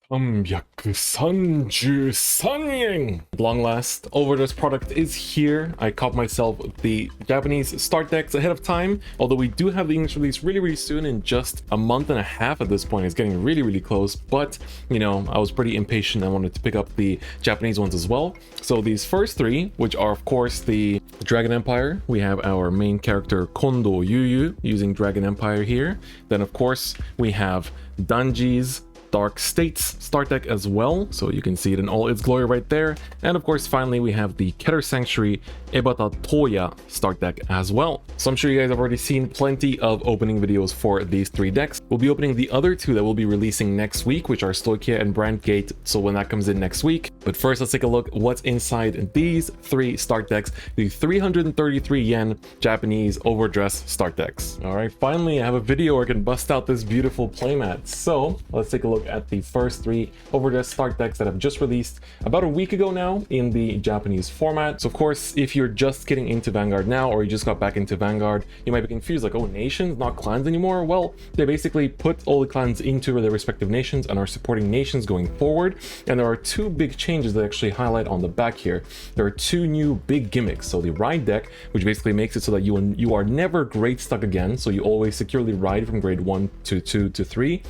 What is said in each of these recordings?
333yen! At long last, overDress product is here. I caught myself the Japanese start decks ahead of time, although we do have the English release really soon, in just a month and a half at this point. It's getting really close, but you know, I was pretty impatient. I wanted to pick up the Japanese ones as well. So these first three, which are of course the Dragon Empire, we have our main character Kondo Yuyu using Dragon Empire here. Then of course we have Danji's Dark States start deck as well, so you can see it in all its glory right there. And of course finally we have the Ketter Sanctuary Ebata Toya start deck as well. So I'm sure you guys have already seen plenty of opening videos for these three decks. We'll be opening the other two that we'll be releasing next week, which are Stoichia and Brandgate, so when that comes in next week. But first, let's take a look what's inside these three start decks, the 333 yen Japanese overdress start decks. All right, finally I have a video where I can bust out this beautiful playmat. So let's take a look at the first three overdress start decks that have just released about a week ago now in the Japanese format. So of course, if you're just getting into Vanguard now, or you just got back into Vanguard, you might be confused, like, oh, nations, not clans anymore? Well, they basically put all the clans into their respective nations and are supporting nations going forward. And there are two big changes that actually highlight on the back here. There are two new big gimmicks. So the ride deck, which basically makes it so that you are never grade stuck again, so you always securely ride from grade 1 to 2 to 3.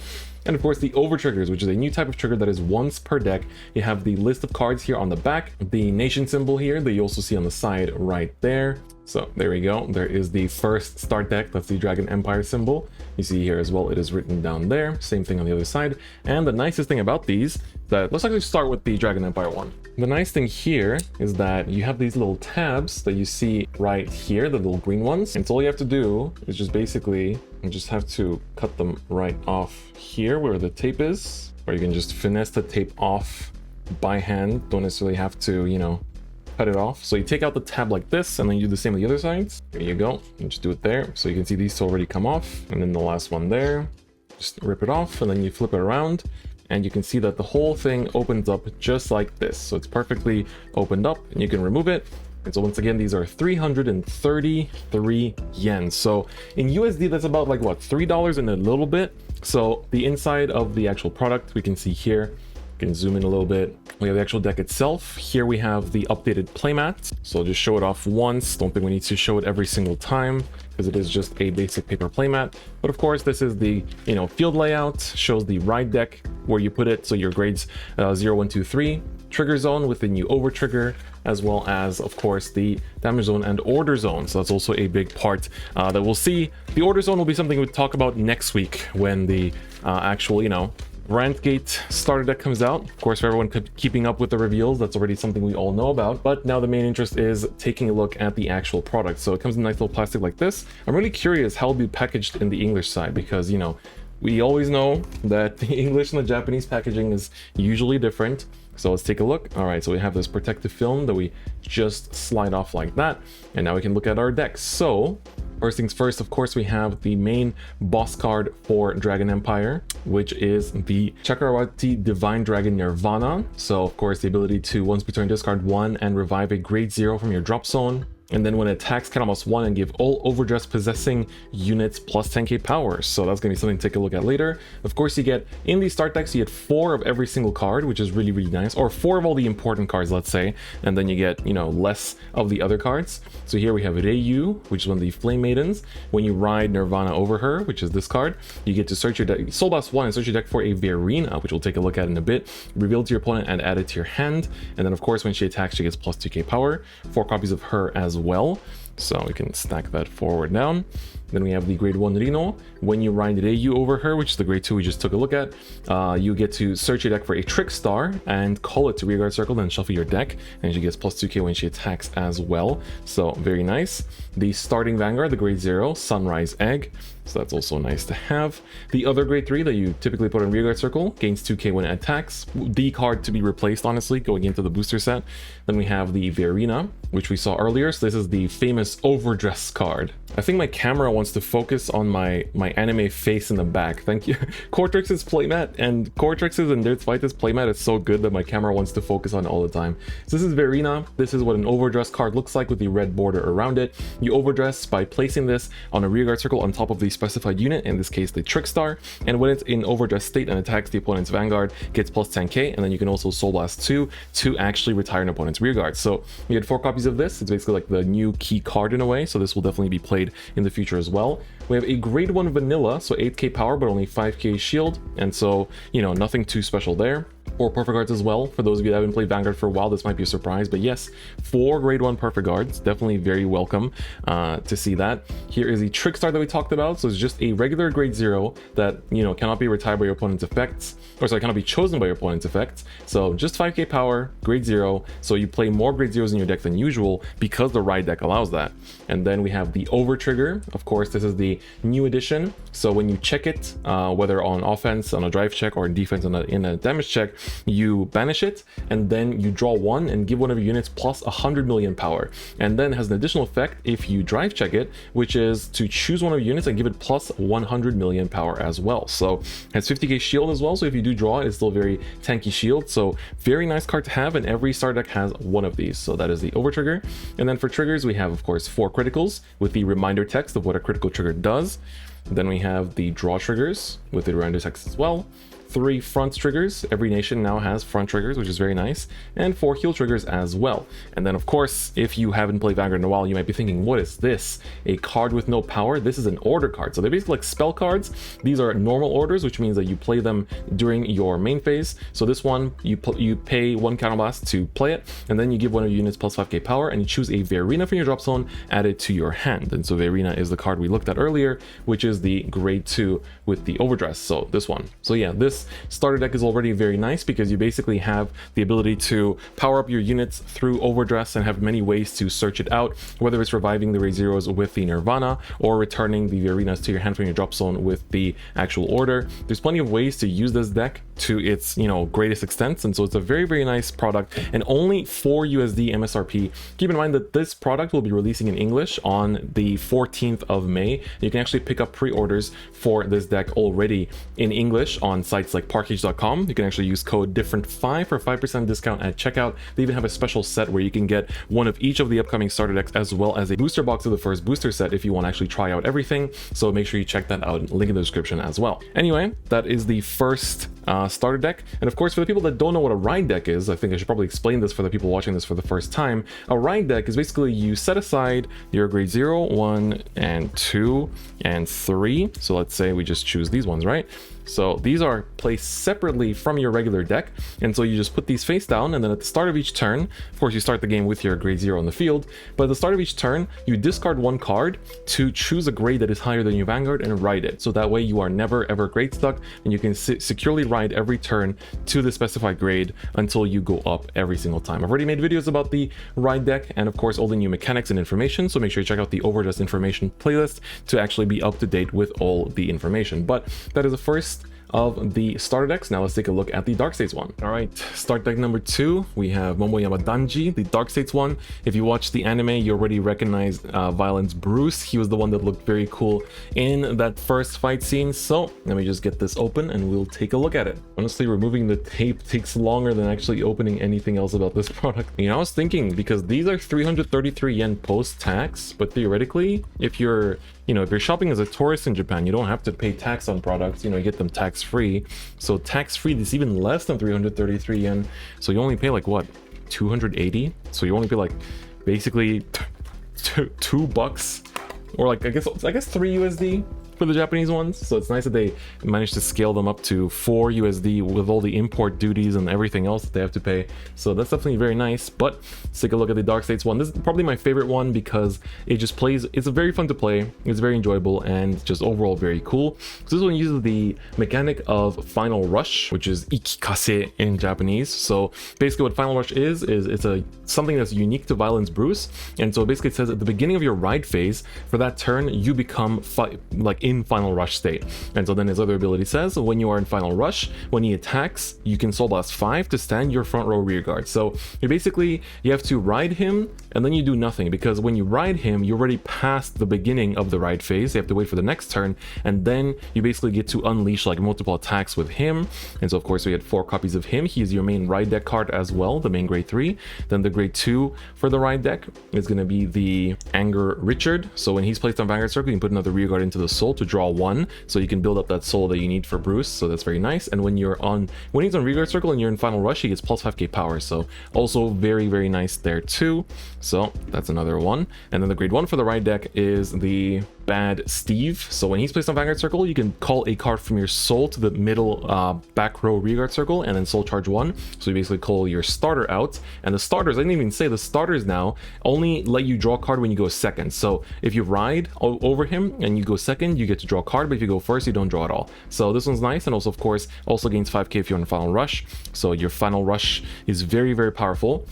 And of course the over triggers, which is a new type of trigger that is once per deck. You have the list of cards here on the back, the nation symbol here that you also see on the side right there. So there we go. There is the first start deck. That's the Dragon Empire symbol. You see here as well, it is written down there. Same thing on the other side. And the nicest thing about these, let's actually start with the Dragon Empire one. The nice thing here is that you have these little tabs that you see right here, the little green ones. And so all you have to do is just basically, you just have to cut them right off here where the tape is, or you can just finesse the tape off by hand. Don't necessarily have to, you know, cut it off. So you take out the tab like this, and then you do the same with the other sides. There you go. You just do it there. So you can see these already come off. And then the last one there, just rip it off, and then you flip it around. And you can see that the whole thing opens up just like this. So it's perfectly opened up, and you can remove it. And so once again, these are 333 yen. So in USD, that's about like what, $3 and a little bit. So the inside of the actual product, we can see here. You can zoom in a little bit. We have the actual deck itself. Here we have the updated playmat. So I'll just show it off once. Don't think we need to show it every single time, because it is just a basic paper playmat. But of course, this is the, you know, field layout. Shows the ride deck where you put it. So your grades 0, 1, 2, 3. Trigger zone with the new over trigger, as well as of course the damage zone and order zone. So that's also a big part that we'll see. The order zone will be something we'll talk about next week when the actual, you know, Brandgate starter deck comes out. Of course, for everyone keeping up with the reveals, that's already something we all know about. But now the main interest is taking a look at the actual product. So it comes in nice little plastic like this. I'm really curious how it'll be packaged in the English side, because, you know, we always know that the English and the Japanese packaging is usually different. So let's take a look. All right, so we have this protective film that we just slide off like that. And now we can look at our decks. So first things first, of course, we have the main boss card for Dragon Empire, which is the Chakrawati Divine Dragon Nirvana. So of course, the ability to once per turn discard 1 and revive a grade 0 from your drop zone. And then when it attacks, count almost 1 and give all overdress possessing units plus 10k power. So that's going to be something to take a look at later. Of course, you get in these start decks, you get 4 of every single card, which is really nice, or 4 of all the important cards, let's say. And then you get, you know, less of the other cards. So here we have Reiyu, which is one of the Flame Maidens. When you ride Nirvana over her, which is this card, you get to search your deck, Soul Blast 1 and search your deck for a Verina, which we'll take a look at in a bit. Reveal it to your opponent and add it to your hand. And then of course, when she attacks, she gets plus 2k power. 4 copies of her as well. So we can stack that forward down. Then we have the grade 1 Rino. When you ride Reiyu over her, which is the grade 2 we just took a look at, you get to search your deck for a Trick Star and call it to rearguard circle, then shuffle your deck, and she gets plus 2k when she attacks as well. So very nice. The starting Vanguard, the grade 0 Sunrise Egg. So that's also nice to have. The other grade 3 that you typically put in rearguard circle gains 2k when it attacks. The card to be replaced, honestly, going into the booster set. Then we have the Verina, which we saw earlier. So this is the famous overdress card. I think my camera wants to focus on my anime face in the back. Thank you. Cortrix's playmat and Cortrix's and DifferentFight's playmat is so good that my camera wants to focus on it all the time. So this is Verina. This is what an overdress card looks like with the red border around it. You overdress by placing this on a rearguard circle on top of the specified unit, in this case the Trickstar, and when it's in overdress state and attacks the opponent's Vanguard, gets plus 10k, and then you can also Soul Blast 2 to actually retire an opponent's rearguard. So we had 4 copies of this. It's basically like the new key card in a way, so this will definitely be played in the future as well. We have a grade 1 vanilla, so 8k power but only 5k shield, and so, you know, nothing too special there. 4 perfect guards as well. For those of you that haven't played Vanguard for a while, this might be a surprise, but yes, 4 grade 1 perfect guards, definitely very welcome to see that. Here is the Trickstar that we talked about. So it's just a regular grade 0 that, you know, cannot be retired by your opponent's effects, or sorry, cannot be chosen by your opponent's effects. So just 5k power, grade 0, so you play more grade 0s in your deck than usual because the ride deck allows that. And then we have the over trigger. Of course, this is the new edition, so when you check it, whether on offense on a drive check or in defense in a damage check, you banish it, and then you draw 1 and give one of your units plus 100 million power, and then has an additional effect if you drive check it, which is to choose one of your units and give it plus 100 million power as well. So has 50k shield as well, so if you do draw it, it's still very tanky shield, so very nice card to have, and every star deck has one of these. So that is the over trigger. And then for triggers, we have of course 4 criticals with the reminder text of what a critical trigger does. Then we have the draw triggers with the reminder text as well. 3 front triggers. Every nation now has front triggers, which is very nice, and 4 heal triggers as well. And then of course, if you haven't played Vanguard in a while, you might be thinking, what is this? A card with no power? This is an order card. So they're basically like spell cards. These are normal orders, which means that you play them during your main phase. So this one, you pay 1 counterblast to play it, and then you give one of your units plus 5k power, and you choose a Verina from your drop zone, add it to your hand. And so Verina is the card we looked at earlier, which is the grade 2 with the overdress. So this one. So yeah, this starter deck is already very nice because you basically have the ability to power up your units through overdress and have many ways to search it out, whether it's reviving the Ray Zeros with the Nirvana or returning the Verinas to your hand from your drop zone with the actual order. There's plenty of ways to use this deck to its, you know, greatest extent, and so it's a very nice product, and only 4 USD MSRP. Keep in mind that this product will be releasing in English on the 14th of May. You can actually pick up pre-orders for this deck already in English on sites like parkage.com. You can actually use code DifferentFight for 5% discount at checkout. They even have a special set where you can get one of each of the upcoming starter decks, as well as a booster box of the first booster set if you want to actually try out everything. So make sure you check that out, link in the description as well. Anyway, that is the first starter deck. And of course, for the people that don't know what a ride deck is, I think I should probably explain this for the people watching this for the first time. A ride deck is basically you set aside your grade 0, 1, and 2, and 3. So let's say we just choose these ones, right? So these are placed separately from your regular deck, and so you just put these face down, and then at the start of each turn, of course you start the game with your grade 0 on the field, but at the start of each turn you discard 1 card to choose a grade that is higher than your Vanguard and ride it. So that way you are never ever grade stuck, and you can securely ride every turn to the specified grade until you go up every single time. I've already made videos about the ride deck and of course all the new mechanics and information, so make sure you check out the overdress information playlist to actually be up to date with all the information. But that is the first of the starter decks. Now let's take a look at the Dark States one. All right, start deck number 2, we have Momoyama Danji, the Dark States one. If you watch the anime, you already recognized Violence Bruce. He was the one that looked very cool in that first fight scene. So let me just get this open and we'll take a look at it. Honestly, removing the tape takes longer than actually opening anything else about this product. You know, I was thinking, because these are 333 yen post-tax, but theoretically, if you're shopping as a tourist in Japan, you don't have to pay tax on products. You know, you get them tax-free. So tax-free is even less than 333 yen. So you only pay like what, 280? So you only pay like basically $2, or like I guess 3 USD for the Japanese ones. So it's nice that they managed to scale them up to 4 USD with all the import duties and everything else that they have to pay. So that's definitely very nice. But let's take a look at the Dark States one. This is probably my favorite one because it just plays, it's very fun to play, it's very enjoyable, and just overall very cool. So this one uses the mechanic of Final Rush, which is Ikikase in Japanese. So basically what Final Rush is it's something that's unique to Violence Bruce. And so basically it says at the beginning of your ride phase, for that turn, you become in Final Rush state. And so then his other ability says, when you are in Final Rush, when he attacks, you can Soul Blast 5 to stand your front row rear guard. So you have to ride him, and then you do nothing, because when you ride him, you're already past the beginning of the ride phase. You have to wait for the next turn, and then you basically get to unleash like multiple attacks with him. And so of course we had 4 copies of him. He is your main ride deck card as well, the main grade 3. Then the grade 2 for the ride deck is going to be the Anger Richard. So when he's placed on Vanguard Circle, you can put another rear guard into the Soul to draw 1, so you can build up that soul that you need for Bruce, so that's very nice. And when he's on Vanguard Circle and you're in Final Rush, he gets plus 5k power, so also very, very nice there too. So that's another one. And then the grade 1 for the right deck is the Bad Steve. So when he's placed on Vanguard Circle, you can call a card from your soul to the middle back row Rearguard Circle and then soul charge 1. So you basically call your starter out. And the starters, I didn't even say, the starters now only let you draw a card when you go second. So if you ride over him and you go second, you get to draw a card, but if you go first, you don't draw at all. So this one's nice. And also, of course, also gains 5k if you're in Final Rush. So your Final Rush is very, very powerful.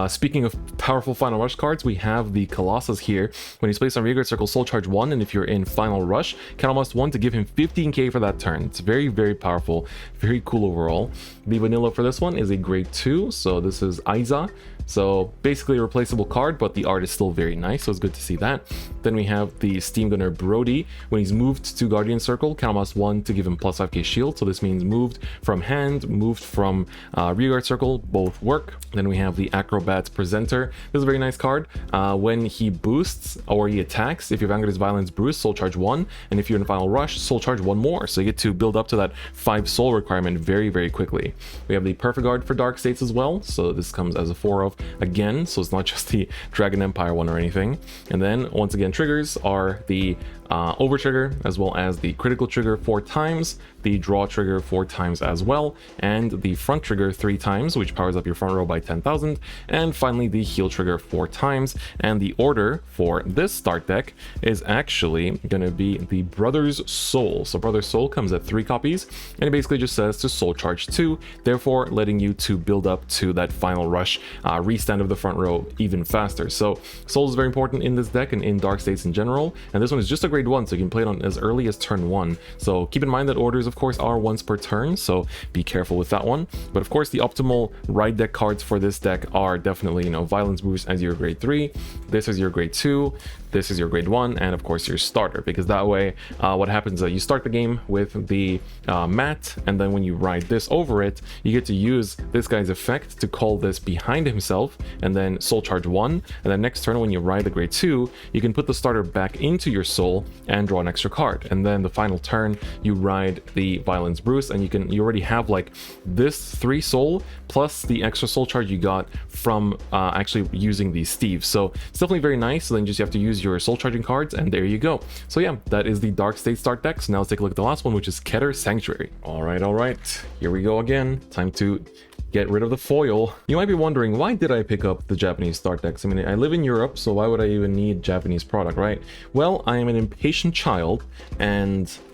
Speaking of powerful Final Rush cards, we have the Colossus here. When he's placed on Rearguard Circle, soul charge 1, and if you're in Final Rush, count almost 1 to give him 15k for that turn. It's very, very powerful, very cool overall. The vanilla for this one is a grade 2, so this is Aiza. So basically a replaceable card, but the art is still very nice, so it's good to see that. Then we have the Steam Gunner Brody. When he's moved to Guardian Circle, count almost 1 to give him plus 5k shield. So this means moved from hand, moved from Rearguard Circle, both work. Then we have the Acrobat Presenter. This is a very nice card. When he boosts or he attacks, if your Vanguard is Violence Bruce, soul charge 1. And if you're in Final Rush, soul charge 1 more. So you get to build up to that 5 soul requirement very, very quickly. We have the Perfect Guard for Dark States as well. So this comes as a 4 of again, so it's not just the Dragon Empire one or anything. And then once again, triggers are the over trigger as well as the critical trigger 4 times, the draw trigger 4 times as well, and the front trigger 3 times, which powers up your front row by 10,000, and finally the heal trigger 4 times. And the order for this start deck is actually going to be the Brother's Soul. So Brother's Soul comes at 3 copies, and it basically just says to soul charge 2, therefore letting you to build up to that Final Rush restand of the front row even faster. So soul is very important in this deck and in Dark States in general, and this one is just a grade 1, so you can play it on as early as turn 1. So keep in mind that orders, of course, are once per turn, so be careful with that one. But of course, the optimal right deck cards for this deck are definitely, you know, Violence Boost as your grade 3, this is your grade 2, this is your grade 1, and of course your starter, because that way what happens is that you start the game with the mat, and then when you ride this over it, you get to use this guy's effect to call this behind himself and then soul charge 1, and then next turn when you ride the grade 2, you can put the starter back into your soul and draw an extra card. And then the final turn you ride the Violence Bruce, and you already have like this 3 soul plus the extra soul charge you got from actually using these Steves. So it's definitely very nice. So then just you have to use your soul charging cards, and there you go. So yeah, that is the Dark State start deck. So now let's take a look at the last one, which is Ketter Sanctuary. All right, here we go again. Time to get rid of the foil. You might be wondering, why did I pick up the Japanese start decks? I mean, I live in Europe, so why would I even need Japanese product, right? Well, I am an impatient child,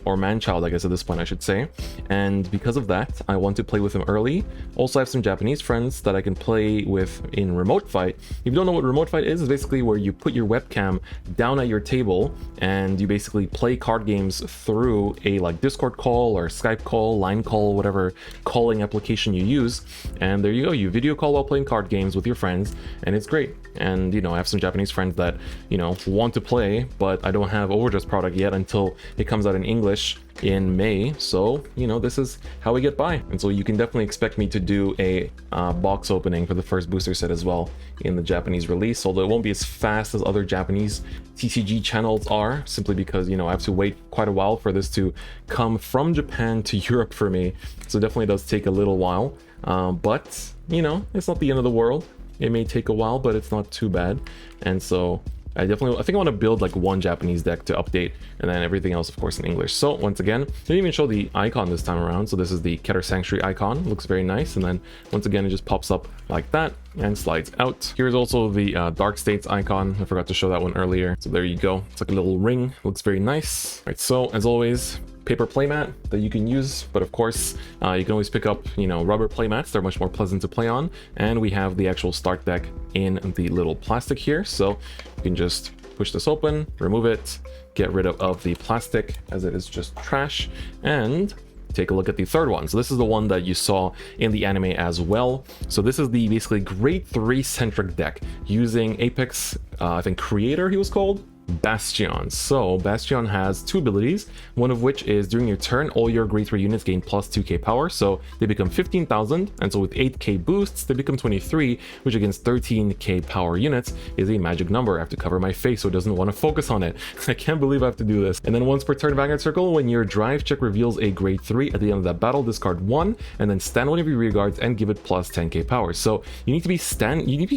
or man-child, I guess at this point I should say, and because of that, I want to play with them early. Also, I have some Japanese friends that I can play with in Remote Fight. If you don't know what Remote Fight is, it's basically where you put your webcam down at your table and you basically play card games through a like Discord call or Skype call, line call, whatever calling application you use. And there you go, you video call while playing card games with your friends, and it's great. And, you know, I have some Japanese friends that, you know, want to play, but I don't have overdress product yet until it comes out in English in May. So, you know, this is how we get by. And so you can definitely expect me to do a box opening for the first booster set as well in the Japanese release, although it won't be as fast as other Japanese TCG channels are, simply because, you know, I have to wait quite a while for this to come from Japan to Europe for me. So it definitely does take a little while. But, you know, it's not the end of the world. It may take a while, but it's not too bad. And so I think I want to build like one Japanese deck to update, and then everything else, of course, in English. So once again, didn't even show the icon this time around. So this is the Ketter Sanctuary icon. Looks very nice. And then once again, it just pops up like that and slides out. Here's also the Dark States icon. I forgot to show that one earlier. So there you go. It's like a little ring. Looks very nice. All right, so as always, paper playmat that you can use, but of course you can always pick up, you know, rubber playmats. They're much more pleasant to play on. And we have the actual start deck in the little plastic here, so you can just push this open, remove it, get rid of the plastic as it is just trash, and take a look at the third one. So this is the one that you saw in the anime as well. So this is the basically grade 3 centric deck using Apex, I think Creator he was called. Bastion. So Bastion has two abilities, one of which is during your turn, all your grade 3 units gain plus 2k power, so they become 15,000, and so with 8k boosts, they become 23, which against 13k power units is a magic number. I have to cover my face so it doesn't want to focus on it. I can't believe I have to do this. And then once per turn Vanguard Circle, when your drive check reveals a grade 3 at the end of that battle, discard 1, and then stand one of your rear guards and give it plus 10k power. So you need to be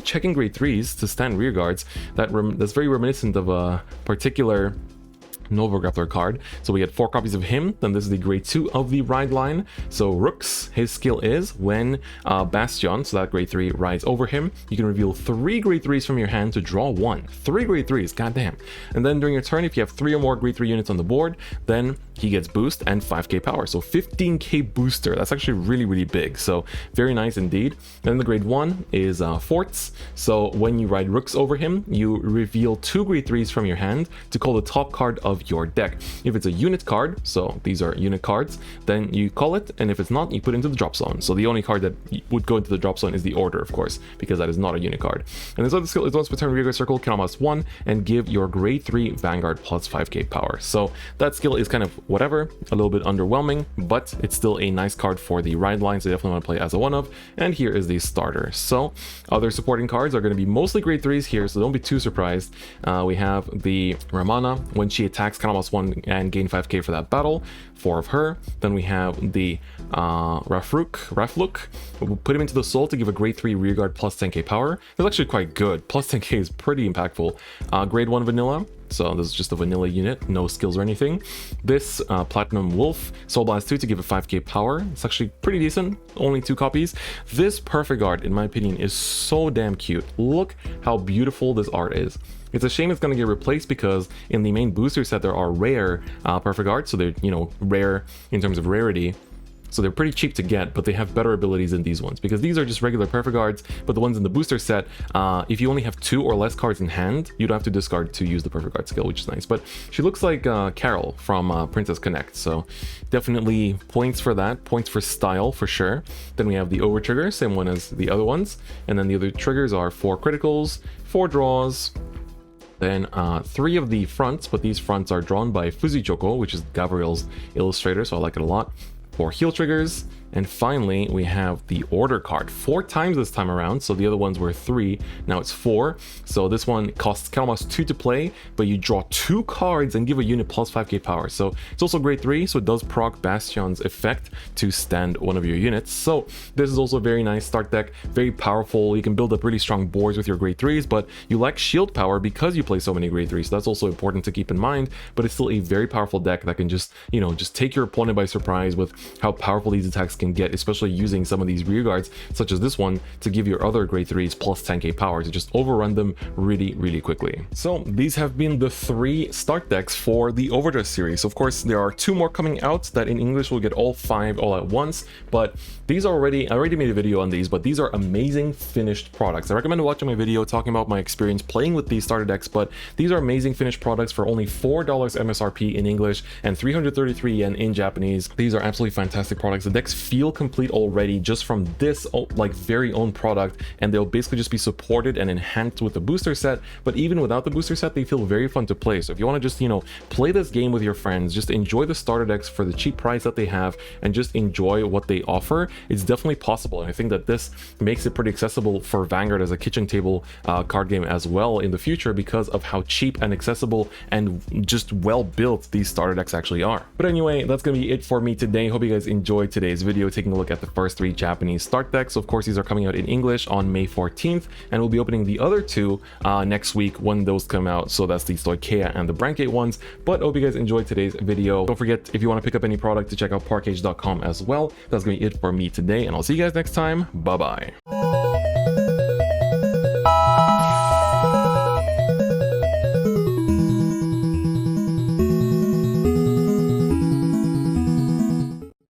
checking grade 3s to stand rear guards. That's very reminiscent of a particular Nova Grappler card. So we get 4 copies of him. Then this is the grade 2 of the ride line. So Rooks, his skill is when Bastion, so that grade 3, rides over him, you can reveal 3 grade 3s from your hand to draw 1. 3 grade 3s, goddamn. And then during your turn, if you have 3 or more grade 3 units on the board, then he gets boost and 5k power. So 15k booster. That's actually really, really big. So very nice indeed. Then the grade 1 is Forts. So when you ride Rooks over him, you reveal 2 grade 3s from your hand to call the top card of your deck. If it's a unit card, so these are unit cards, then you call it, and if it's not, you put it into the drop zone. So the only card that would go into the drop zone is the Order, of course, because that is not a unit card. And this other skill is once per turn Vanguard Circle, count almost 1, and give your grade 3 Vanguard plus 5k power. So that skill is kind of whatever, a little bit underwhelming, but it's still a nice card for the ride line, so you definitely want to play as a one of. And here is the starter. So other supporting cards are going to be mostly grade 3s here, so don't be too surprised. We have the Ramana. When she attacks, can almost 1 and gain 5k for that battle, 4 of her. Then we have the Rafluk. We'll put him into the soul to give a grade 3 rearguard plus 10k power. That's actually quite good. Plus 10k is pretty impactful. Grade 1 vanilla. So this is just a vanilla unit, no skills or anything. This Platinum Wolf, Soul Blast 2 to give it 5k power. It's actually pretty decent, only 2 copies. This Perfect Art, in my opinion, is so damn cute. Look how beautiful this art is. It's a shame it's going to get replaced because in the main booster set there are rare Perfect Art, so they're, you know, rare in terms of rarity. So they're pretty cheap to get, but they have better abilities than these ones, because these are just regular Perfect Arts, but the ones in the booster set, if you only have 2 or less cards in hand, you don't have to discard to use the Perfect Art skill, which is nice. But she looks like Carol from Princess Connect, so definitely points for that, points for style for sure. Then we have the over trigger, same one as the other ones, and then the other triggers are 4 criticals, 4 draws, then 3 of the fronts, but these fronts are drawn by Fuzichoko, which is Gabriel's illustrator, so I like it a lot. 4 heal triggers, and finally we have the Order card 4 times this time around. So the other ones were 3, now it's 4. So this one costs almost 2 to play, but you draw 2 cards and give a unit plus 5k power. So it's also grade 3, so it does proc Bastion's effect to stand one of your units. So this is also a very nice start deck, very powerful. You can build up really strong boards with your grade 3s, but you lack shield power because you play so many grade 3s. So that's also important to keep in mind, but it's still a very powerful deck that can just, you know, just take your opponent by surprise with how powerful these attacks can get, especially using some of these rear guards such as this one to give your other grade 3s plus 10k power to just overrun them really, really quickly. So these have been the 3 start decks for the overdress series. Of course, there are 2 more coming out that in English will get all 5 all at once, but these are I already made a video on these, but these are amazing finished products. I recommend watching my video talking about my experience playing with these starter decks, but these are amazing finished products for only $4 MSRP in English and 333 yen in Japanese. These are absolutely fantastic products. The decks feel complete already just from this like very own product, and they'll basically just be supported and enhanced with the booster set. But even without the booster set, they feel very fun to play. So if you want to just, you know, play this game with your friends, just enjoy the starter decks for the cheap price that they have and just enjoy what they offer, it's definitely possible. And I think that this makes it pretty accessible for Vanguard as a kitchen table card game as well in the future, because of how cheap and accessible and just well built these starter decks actually are. But anyway, that's gonna be it for me today. Hope you guys enjoyed today's video, taking a look at the first 3 Japanese start decks. Of course, these are coming out in English on May 14th, and we'll be opening the other 2 next week when those come out. So that's the Stoicheia and the Brancate ones. But hope you guys enjoyed today's video. Don't forget, if you want to pick up any product, to check out parkage.com as well. That's gonna be it for me today, and I'll see you guys next time. Bye bye.